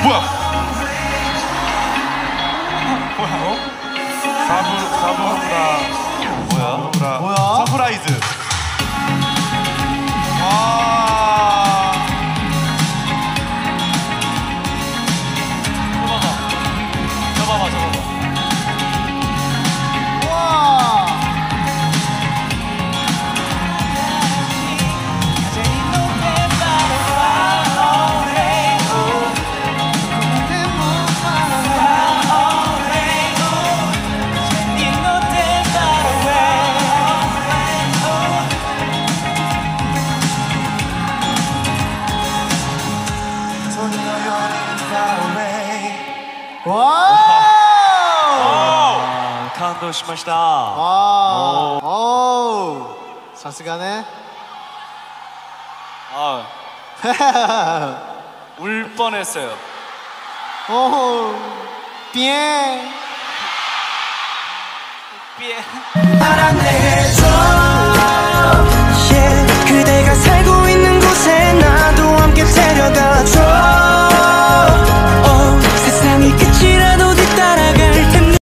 뭐야? 뭐야? 사부라. 뭐야? 서프라이즈. 와. 저봐봐. 와.感動しました。さすがね。울 뻔했어요. 오, bien. bien. 알아내줘.